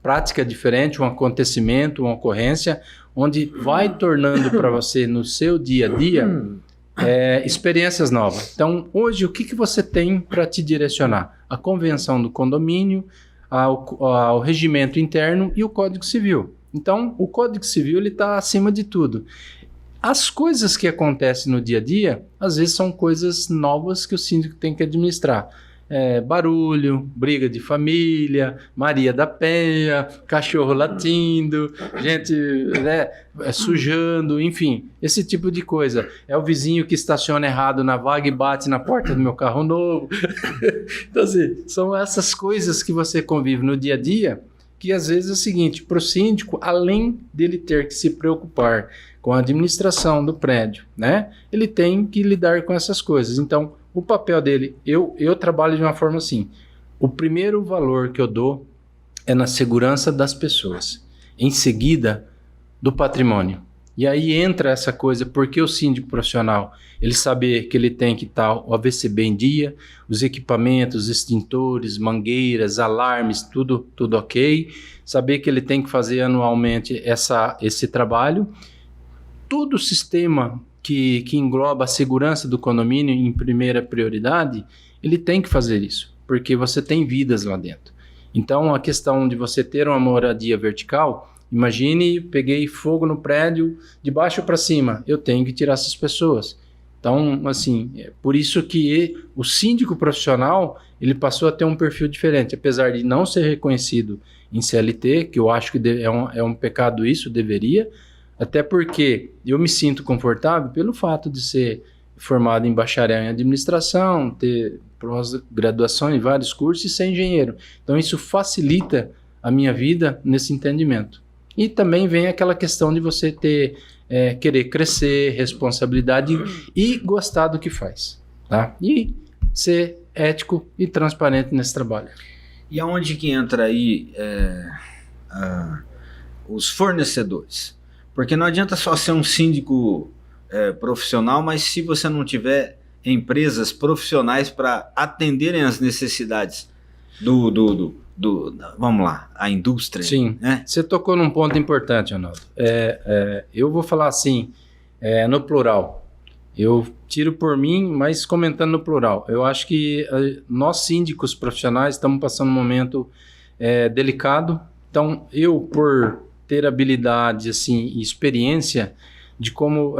prática diferente, um acontecimento, uma ocorrência, onde vai tornando para você no seu dia a dia experiências novas. Então, hoje, o que você tem para te direcionar? A convenção do condomínio, ao regimento interno e o Código Civil. Então, o Código Civil está acima de tudo. As coisas que acontecem no dia a dia, às vezes são coisas novas que o síndico tem que administrar. Barulho, briga de família, Maria da Penha, cachorro latindo, gente sujando, enfim, esse tipo de coisa. É o vizinho que estaciona errado na vaga e bate na porta do meu carro novo. Então, assim, são essas coisas que você convive no dia a dia, que às vezes é o seguinte, para o síndico, além dele ter que se preocupar com a administração do prédio, né, ele tem que lidar com essas coisas. Então, o papel dele, eu trabalho de uma forma assim, o primeiro valor que eu dou é na segurança das pessoas, em seguida do patrimônio. E aí entra essa coisa, porque o síndico profissional, ele saber que ele tem que estar o AVCB em dia, os equipamentos, extintores, mangueiras, alarmes, tudo ok, saber que ele tem que fazer anualmente esse trabalho, todo o sistema que engloba a segurança do condomínio em primeira prioridade, ele tem que fazer isso, porque você tem vidas lá dentro. Então, a questão de você ter uma moradia vertical, imagine, peguei fogo no prédio de baixo para cima, eu tenho que tirar essas pessoas. Então, assim, é por isso que o síndico profissional, ele passou a ter um perfil diferente, apesar de não ser reconhecido em CLT, que eu acho que é um pecado isso, deveria, até porque eu me sinto confortável pelo fato de ser formado em bacharel em administração, ter pós-graduação em vários cursos e ser engenheiro. Então isso facilita a minha vida nesse entendimento. E também vem aquela questão de você querer crescer, responsabilidade e gostar do que faz, tá? E ser ético e transparente nesse trabalho. E aonde que entra aí os fornecedores? Porque não adianta só ser um síndico profissional, mas se você não tiver empresas profissionais para atenderem as necessidades vamos lá, a indústria. Sim, né? Você tocou num ponto importante, Ronaldo. Eu vou falar assim, no plural. Eu tiro por mim, mas comentando no plural. Eu acho que nós síndicos profissionais estamos passando um momento delicado. Então, eu, por ter habilidade assim, e experiência de como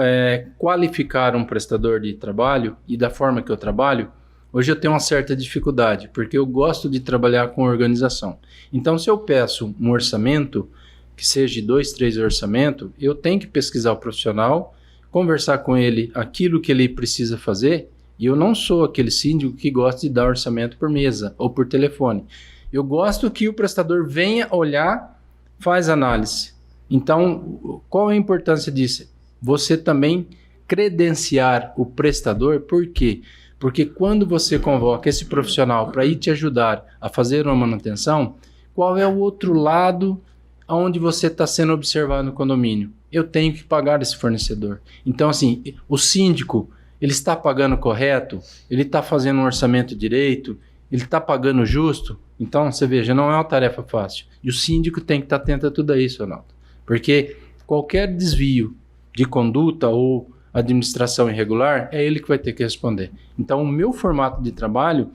qualificar um prestador de trabalho e da forma que eu trabalho, hoje eu tenho uma certa dificuldade, porque eu gosto de trabalhar com organização. Então, se eu peço um orçamento, que seja de 2, 3 orçamentos, eu tenho que pesquisar o profissional, conversar com ele aquilo que ele precisa fazer, e eu não sou aquele síndico que gosta de dar orçamento por mesa ou por telefone. Eu gosto que o prestador venha olhar, faz análise. Então, qual é a importância disso? Você também credenciar o prestador, por quê? Porque quando você convoca esse profissional para ir te ajudar a fazer uma manutenção, qual é o outro lado onde você está sendo observado no condomínio? Eu tenho que pagar esse fornecedor. Então, assim, o síndico, ele está pagando correto? Ele está fazendo um orçamento direito? Ele está pagando justo? Então, você veja, não é uma tarefa fácil. E o síndico tem que estar atento a tudo isso, Ronaldo. Porque qualquer desvio de conduta ou administração irregular, é ele que vai ter que responder. Então, o meu formato de trabalho,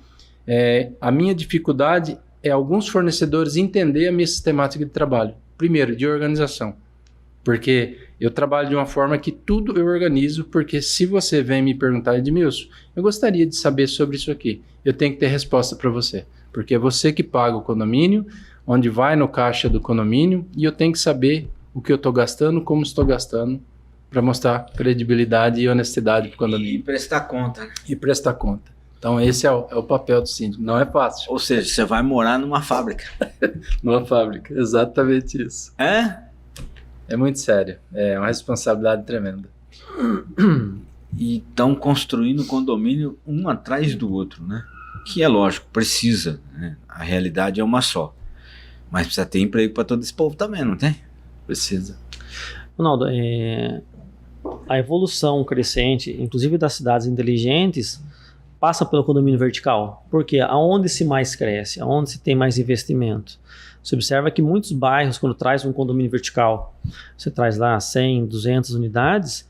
a minha dificuldade é alguns fornecedores entender a minha sistemática de trabalho. Primeiro, de organização. Porque eu trabalho de uma forma que tudo eu organizo, porque se você vem me perguntar, Edmilson, eu gostaria de saber sobre isso aqui, eu tenho que ter resposta para você. Porque é você que paga o condomínio, onde vai no caixa do condomínio, e eu tenho que saber o que eu estou gastando, como estou gastando, para mostrar credibilidade e honestidade para o condomínio. E prestar conta. E prestar conta. Então esse é o papel do síndico. Não é fácil. Ou seja, você vai morar numa fábrica. Numa fábrica, exatamente isso. É muito sério. É uma responsabilidade tremenda. E estão construindo condomínio um atrás do outro, né? Que é lógico, precisa, né? A realidade é uma só. Mas precisa ter emprego para todo esse povo também, não tem? Precisa. Ronaldo, a evolução crescente, inclusive das cidades inteligentes, passa pelo condomínio vertical. Porque aonde se mais cresce, aonde se tem mais investimento. Você observa que muitos bairros, quando traz um condomínio vertical, você traz lá 100, 200 unidades,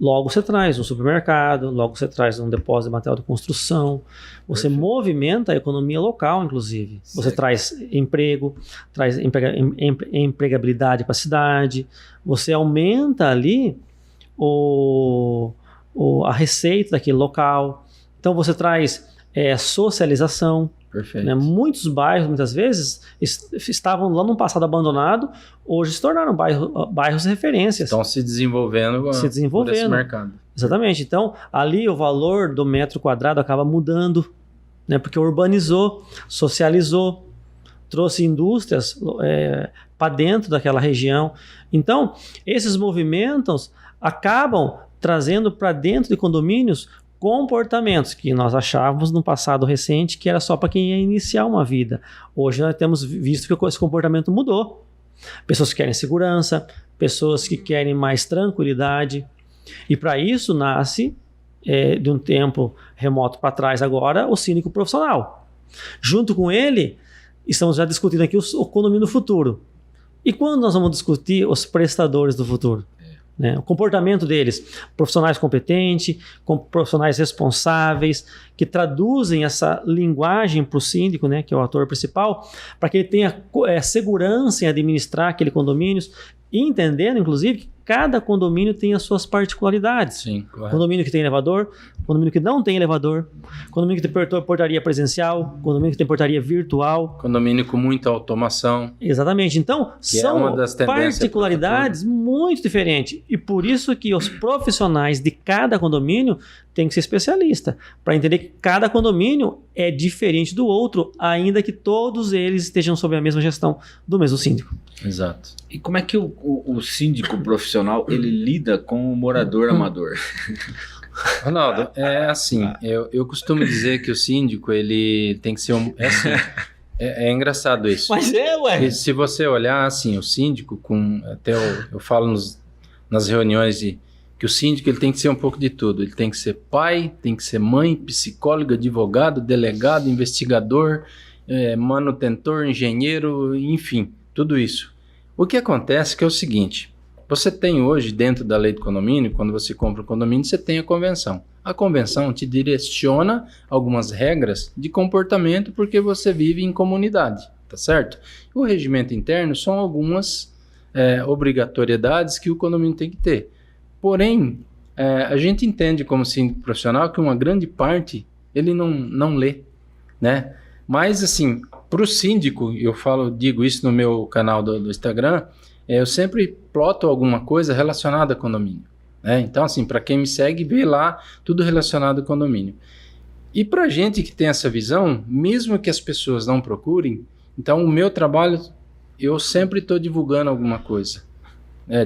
logo você traz um supermercado, logo você traz um depósito de material de construção, você movimenta a economia local, inclusive. Você traz emprego, traz empregabilidade para a cidade, você aumenta ali a receita daquele local. Então você traz socialização. Perfeito. Né? Muitos bairros, muitas vezes, estavam lá no passado abandonado, hoje se tornaram bairros referências. Estão se desenvolvendo por esse mercado. Exatamente. Então, ali o valor do metro quadrado acaba mudando, né? Porque urbanizou, socializou, trouxe indústrias para dentro daquela região. Então, esses movimentos acabam trazendo para dentro de condomínios comportamentos que nós achávamos no passado recente que era só para quem ia iniciar uma vida. Hoje nós temos visto que esse comportamento mudou. Pessoas que querem segurança, pessoas que querem mais tranquilidade. E para isso nasce, de um tempo remoto para trás agora, o síndico profissional. Junto com ele, estamos já discutindo aqui o condomínio do futuro. E quando nós vamos discutir os prestadores do futuro? Né? O comportamento deles, profissionais competentes, profissionais responsáveis, que traduzem essa linguagem para o síndico, né, que é o ator principal, para que ele tenha segurança em administrar aquele condomínio, e entendendo, inclusive, cada condomínio tem as suas particularidades. Sim, correto. Condomínio que tem elevador, condomínio que não tem elevador, condomínio que tem portaria presencial, condomínio que tem portaria virtual. Condomínio com muita automação. Exatamente. Então, Que é são uma das tendências particularidades muito diferentes. E por isso que os profissionais de cada condomínio têm que ser especialista, para entender que cada condomínio é diferente do outro, ainda que todos eles estejam sob a mesma gestão do mesmo síndico. Exato. E como é que o síndico profissional ele lida com o morador amador? Ronaldo, é assim, eu costumo dizer que o síndico, ele tem que ser é assim, é engraçado isso. Mas E se você olhar, assim, o síndico, até eu falo nas reuniões que o síndico ele tem que ser um pouco de tudo. Ele tem que ser pai, tem que ser mãe, psicólogo, advogado, delegado, investigador, manutentor, engenheiro, enfim, tudo isso. O que acontece é o seguinte, você tem hoje, dentro da lei do condomínio, quando você compra um condomínio, você tem a convenção. A convenção te direciona algumas regras de comportamento porque você vive em comunidade, tá certo? O regimento interno são algumas obrigatoriedades que o condomínio tem que ter. Porém, a gente entende como síndico profissional que uma grande parte ele não lê, né? Mas assim, para o síndico, digo isso no meu canal do Instagram, eu sempre ploto alguma coisa relacionada a condomínio, né? Então assim, para quem me segue, vê lá tudo relacionado ao condomínio. E para a gente que tem essa visão, mesmo que as pessoas não procurem, então o meu trabalho, eu sempre estou divulgando alguma coisa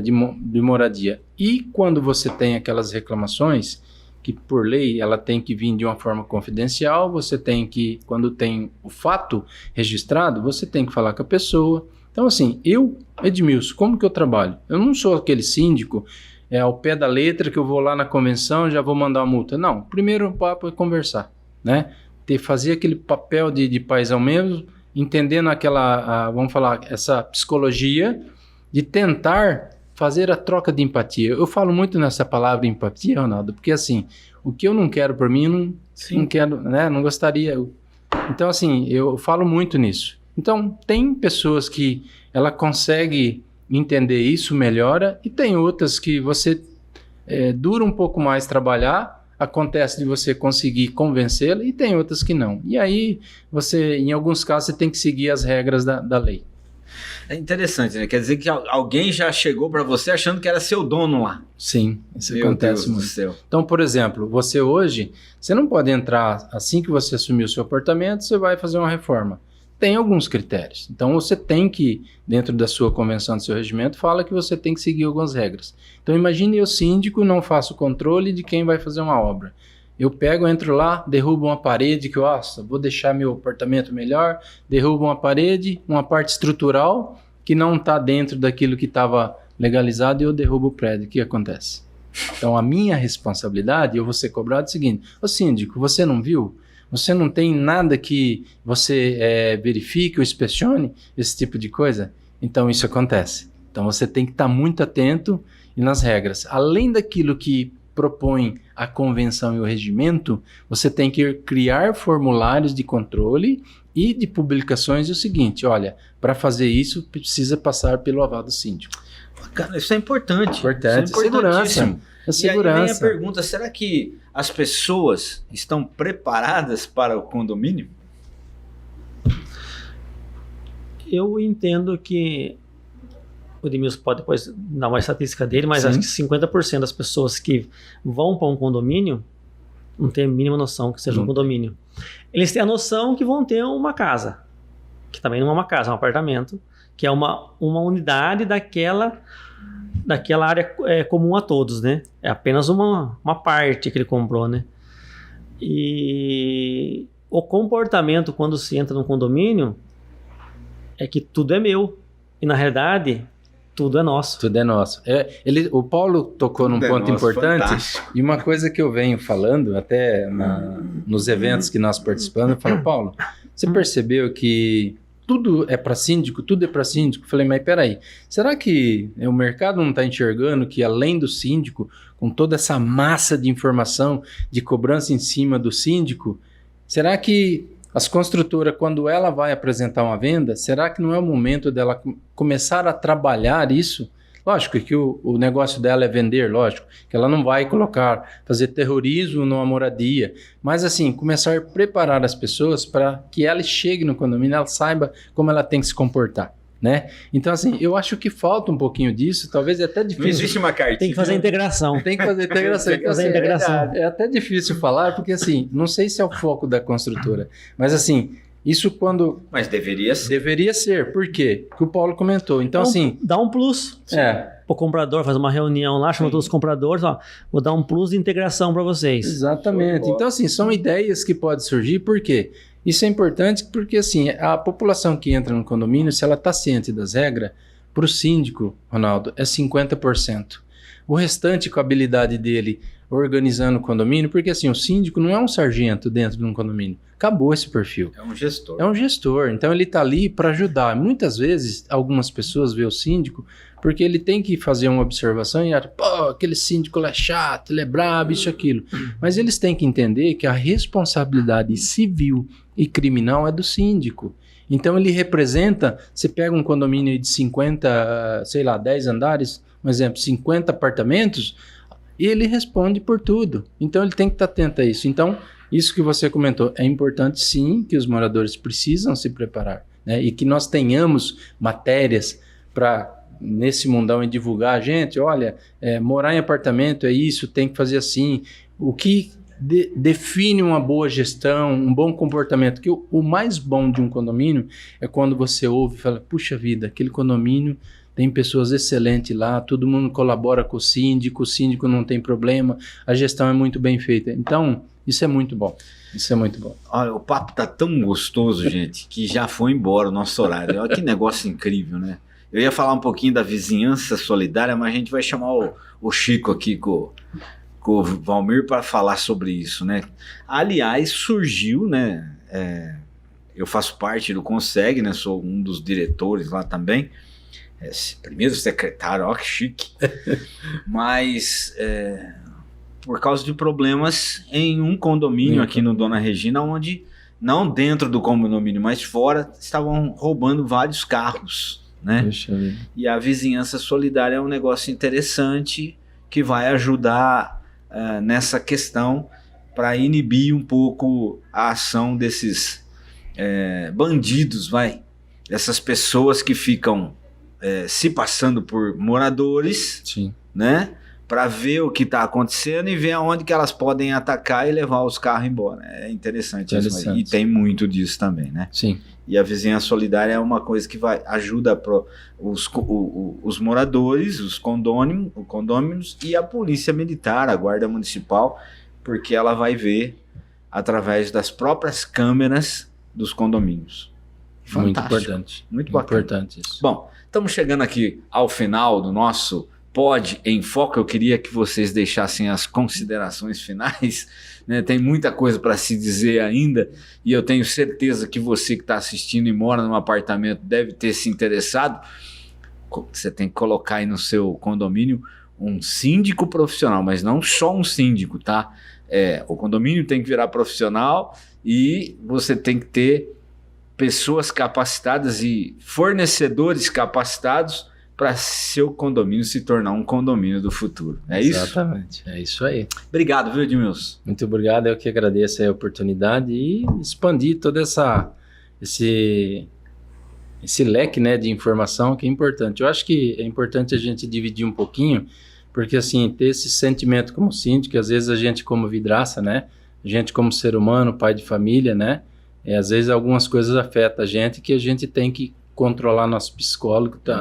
de moradia. E quando você tem aquelas reclamações, que por lei ela tem que vir de uma forma confidencial, você tem que, quando tem o fato registrado, você tem que falar com a pessoa. Então assim, Edmilson, como que eu trabalho? Eu não sou aquele síndico ao pé da letra que eu vou lá na convenção e já vou mandar uma multa. Não, primeiro o papo é conversar, né? Fazer aquele papel de paizão mesmo, entendendo vamos falar, essa psicologia de tentar fazer a troca de empatia. Eu falo muito nessa palavra empatia, Ronaldo, porque assim, o que eu não quero por mim, não quero, né? Não gostaria. Então assim, eu falo muito nisso. Então, tem pessoas que ela consegue entender isso, melhora, e tem outras que você dura um pouco mais trabalhar, acontece de você conseguir convencê-la, e tem outras que não. E aí, em alguns casos, você tem que seguir as regras da lei. É interessante, né? Quer dizer que alguém já chegou para você achando que era seu dono lá. Sim, isso Meu acontece Deus muito. do céu. Então, por exemplo, você hoje, você não pode entrar, assim que você assumir o seu apartamento, você vai fazer uma reforma. Tem alguns critérios. Então, você tem que, dentro da sua convenção, do seu regimento, fala que você tem que seguir algumas regras. Então, imagine eu, síndico, não faço controle de quem vai fazer uma obra. Eu entro lá, derrubo uma parede que, vou deixar meu apartamento melhor, derrubo uma parede, uma parte estrutural que não está dentro daquilo que estava legalizado e eu derrubo o prédio. O que acontece? Então, a minha responsabilidade, eu vou ser cobrado o seguinte: ô síndico, você não viu? Você não tem nada que você verifique ou inspecione esse tipo de coisa? Então, isso acontece. Então, você tem que estar muito atento e nas regras. Além daquilo que propõe a convenção e o regimento, você tem que criar formulários de controle e de publicações. É o seguinte, olha, para fazer isso, precisa passar pelo aval do síndico. Bacana, isso é importante. Importante. Isso é importantíssimo. A segurança. E aí vem a pergunta, será que as pessoas estão preparadas para o condomínio? Eu entendo que o Edmilson pode depois dar uma estatística dele, mas Sim. acho que 50% das pessoas que vão para um condomínio não tem a mínima noção que seja um condomínio. Eles têm a noção que vão ter uma casa, que também não é uma casa, é um apartamento, que é uma unidade daquela área comum a todos, né? É apenas uma parte que ele comprou, né? E o comportamento quando se entra num condomínio é que tudo é meu. E na realidade, tudo é nosso. Tudo é nosso. O Paulo tocou num ponto importante. Fantástico. E uma coisa que eu venho falando, até nos eventos que nós participamos, eu falo, Paulo, você percebeu que tudo é para síndico? Tudo é para síndico? Eu falei, mas peraí, será que o mercado não está enxergando que além do síndico, com toda essa massa de informação, de cobrança em cima do síndico, será que as construtoras, quando ela vai apresentar uma venda, será que não é o momento dela começar a trabalhar isso Lógico que o negócio dela é vender, lógico, que ela não vai fazer terrorismo numa moradia, mas assim, começar a preparar as pessoas para que ela chegue no condomínio, ela saiba como ela tem que se comportar, né? Então assim, eu acho que falta um pouquinho disso, talvez é até difícil. Não existe uma cartinha. Tem que fazer a integração. Tem que fazer integração. Tem que fazer a integração. É até difícil falar, porque assim, não sei se é o foco da construtora, mas assim, isso quando... Mas deveria ser. Deveria ser. Por quê? Que o Paulo comentou. Então, assim... Dá um plus. O comprador faz uma reunião lá, chama todos os compradores, ó, vou dar um plus de integração para vocês. Exatamente. Então, assim, são ideias que podem surgir. Por quê? Isso é importante porque, assim, a população que entra no condomínio, se ela está ciente das regras, para o síndico, Ronaldo, é 50%. O restante, com a habilidade dele organizando o condomínio, porque assim, o síndico não é um sargento dentro de um condomínio. Acabou esse perfil. É um gestor. É um gestor. Então ele está ali para ajudar. Muitas vezes, algumas pessoas veem o síndico porque ele tem que fazer uma observação e acham, pô, aquele síndico ele é chato, ele é brabo, isso, aquilo. Mas eles têm que entender que a responsabilidade civil e criminal é do síndico. Então ele representa, você pega um condomínio de 50, sei lá, 10 andares, um exemplo, 50 apartamentos, e ele responde por tudo. Então ele tem que estar atento a isso. Então, isso que você comentou, é importante sim que os moradores precisam se preparar, né? E que nós tenhamos matérias para, nesse mundão, e divulgar a gente, olha, morar em apartamento é isso, tem que fazer assim. O que define uma boa gestão, um bom comportamento, que o mais bom de um condomínio é quando você ouve e fala, puxa vida, aquele condomínio tem pessoas excelentes lá, todo mundo colabora com o síndico não tem problema, a gestão é muito bem feita. Então, isso é muito bom. Isso é muito bom. Olha, o papo tá tão gostoso, gente, que já foi embora o nosso horário. Olha que negócio incrível, né? Eu ia falar um pouquinho da vizinhança solidária, mas a gente vai chamar o Chico aqui com o Valmir para falar sobre isso, né? Aliás, surgiu, né? Eu faço parte do Conseg, né? Sou um dos diretores lá também. Primeiro secretário, ó que chique. Mas por causa de problemas em um condomínio aqui no Dona Regina, onde, não dentro do condomínio, mas fora, estavam roubando vários carros, né? E a vizinhança solidária é um negócio interessante que vai ajudar nessa questão para inibir um pouco a ação desses bandidos, essas pessoas que ficam se passando por moradores, sim, né? Para ver o que está acontecendo e ver aonde que elas podem atacar e levar os carros embora. É interessante isso aí. E tem muito disso também, né? Sim. E a vizinhança solidária é uma coisa que ajuda os moradores, os condôminos e a polícia militar, a guarda municipal, porque ela vai ver através das próprias câmeras dos condomínios. Fantástico. Muito importante. Muito bacana. Importante isso. Bom, estamos chegando aqui ao final do nosso Pod em Foco. Eu queria que vocês deixassem as considerações finais, né? Tem muita coisa para se dizer ainda e eu tenho certeza que você que está assistindo e mora num apartamento deve ter se interessado. Você tem que colocar aí no seu condomínio um síndico profissional, mas não só um síndico, tá? O condomínio tem que virar profissional e você tem que ter pessoas capacitadas e fornecedores capacitados para seu condomínio se tornar um condomínio do futuro. É isso? Exatamente, é isso aí. Obrigado, viu, Edmilson? Muito obrigado, eu que agradeço a oportunidade e expandir todo esse leque, né, de informação que é importante. Eu acho que é importante a gente dividir um pouquinho, porque assim, ter esse sentimento como síndico, às vezes a gente como vidraça, né, a gente como ser humano, pai de família, né, às vezes algumas coisas afetam a gente que a gente tem que controlar nosso psicólogo, tá?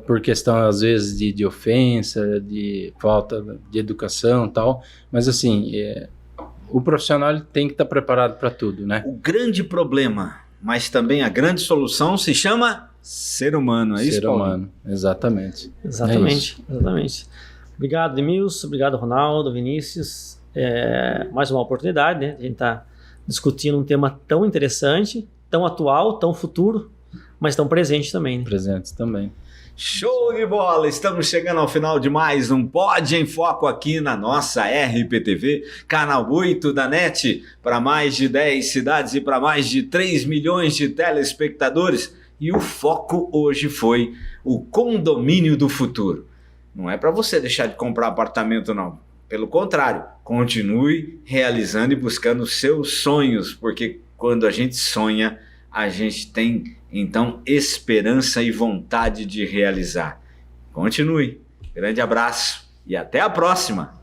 Por questão às vezes de ofensa, de falta de educação e tal, mas assim, o profissional ele tem que estar preparado para tudo, né? O grande problema, mas também a grande solução se chama ser humano, é isso, Ser humano, exatamente. Exatamente. Obrigado, Edmilson, obrigado, Ronaldo, Vinícius. Mais uma oportunidade, né? A gente está discutindo um tema tão interessante, tão atual, tão futuro, mas tão presente também. Né? Presente também. Show de bola! Estamos chegando ao final de mais um Pod em Foco aqui na nossa RPTV, canal 8 da NET, para mais de 10 cidades e para mais de 3 milhões de telespectadores. E o foco hoje foi o condomínio do futuro. Não é para você deixar de comprar apartamento, não. Pelo contrário, continue realizando e buscando os seus sonhos, porque quando a gente sonha, a gente tem, então, esperança e vontade de realizar. Continue. Grande abraço e até a próxima!